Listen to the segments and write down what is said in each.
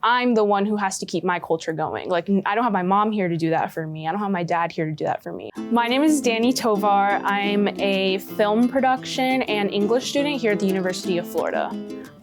I'm the one who has to keep my culture going. Like, I don't have my mom here to do that for me. I don't have my dad here to do that for me. My name is Daniella Tovar. I'm a film production and English student here at the University of Florida.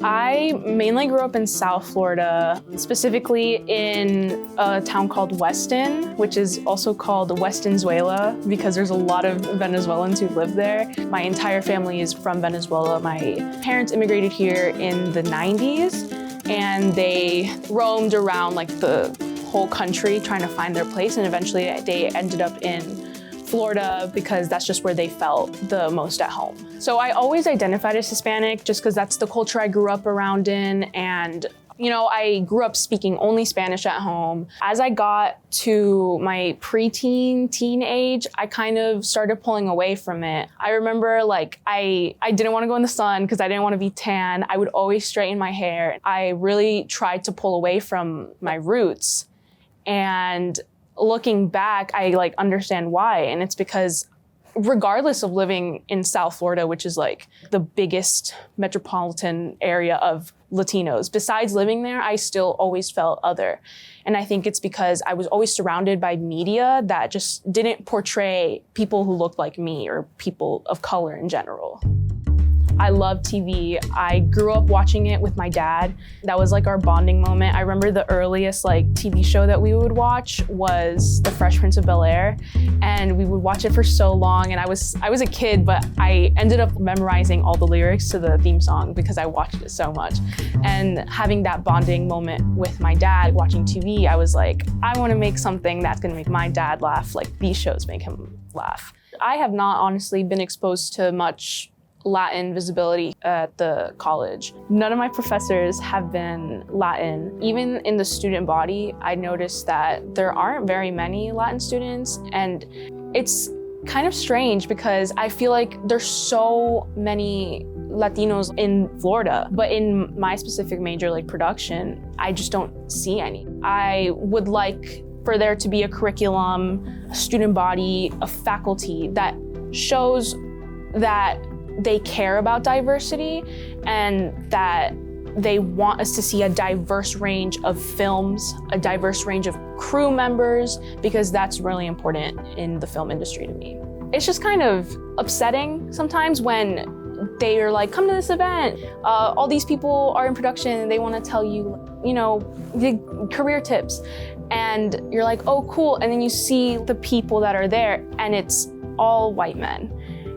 I mainly grew up in South Florida, specifically in a town called Weston, which is also called Westonzuela because there's a lot of Venezuelans who live there. My entire family is from Venezuela. My parents immigrated here in the 90s, and they roamed around like the whole country trying to find their place, and eventually they ended up in Florida because that's just where they felt the most at home. So I always identified as Hispanic just because that's the culture I grew up around in, and I grew up speaking only Spanish at home. As I got to my preteen, teen age, I kind of started pulling away from it. I remember I didn't want to go in the sun because I didn't want to be tan. I would always straighten my hair. I really tried to pull away from my roots. And looking back, I understand why. And it's because regardless of living in South Florida, which is the biggest metropolitan area of Latinos, besides living there, I still always felt other. And I think it's because I was always surrounded by media that just didn't portray people who looked like me or people of color in general. I love TV. I grew up watching it with my dad. That was our bonding moment. I remember the earliest TV show that we would watch was The Fresh Prince of Bel-Air, and we would watch it for so long. And I was a kid, but I ended up memorizing all the lyrics to the theme song because I watched it so much. And having that bonding moment with my dad watching TV, I was like, I want to make something that's going to make my dad laugh like these shows make him laugh. I have not honestly been exposed to much Latin visibility at the college. None of my professors have been Latin. Even in the student body, I noticed that there aren't very many Latin students, and it's kind of strange because I feel like there's so many Latinos in Florida, but in my specific major, production, I just don't see any. I would like for there to be a curriculum, a student body, a faculty that shows that they care about diversity and that they want us to see a diverse range of films, a diverse range of crew members, because that's really important in the film industry to me. It's just kind of upsetting sometimes when they are like, come to this event, all these people are in production and they want to tell you, the career tips. And you're like, oh, cool. And then you see the people that are there and it's all white men.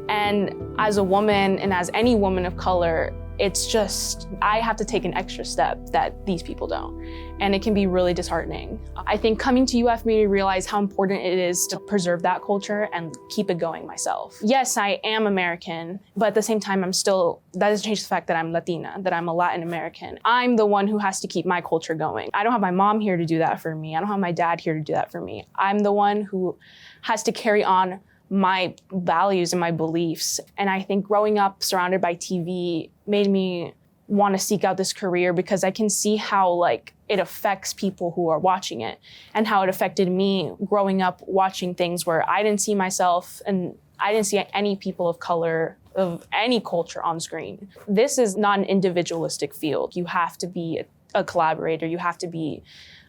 And as a woman and as any woman of color, it's just, I have to take an extra step that these people don't. And it can be really disheartening. I think coming to UF made me realize how important it is to preserve that culture and keep it going myself. Yes, I am American, but at the same time, that doesn't change the fact that I'm Latina, that I'm a Latin American. I'm the one who has to keep my culture going. I don't have my mom here to do that for me. I don't have my dad here to do that for me. I'm the one who has to carry on my values and my beliefs. And I think growing up surrounded by TV made me want to seek out this career because I can see how it affects people who are watching it and how it affected me growing up watching things where I didn't see myself and I didn't see any people of color of any culture on screen. This is not an individualistic field. You have to be a collaborator. You have to be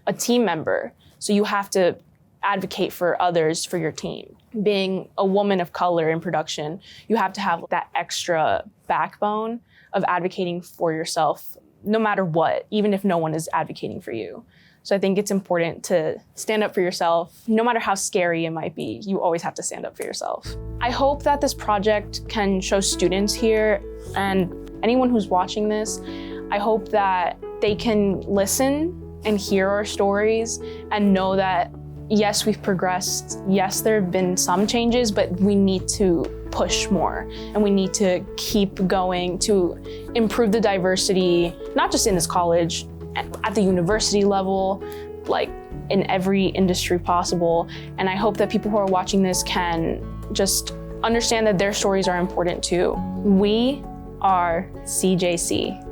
a team member. So you have to advocate for others, for your team. Being a woman of color in production, you have to have that extra backbone of advocating for yourself, no matter what, even if no one is advocating for you. So I think it's important to stand up for yourself. No matter how scary it might be, you always have to stand up for yourself. I hope that this project can show students here and anyone who's watching this, I hope that they can listen and hear our stories and know that yes, we've progressed. Yes, there have been some changes, but we need to push more and we need to keep going to improve the diversity, not just in this college, at the university level, in every industry possible. And I hope that people who are watching this can just understand that their stories are important too. We are CJC.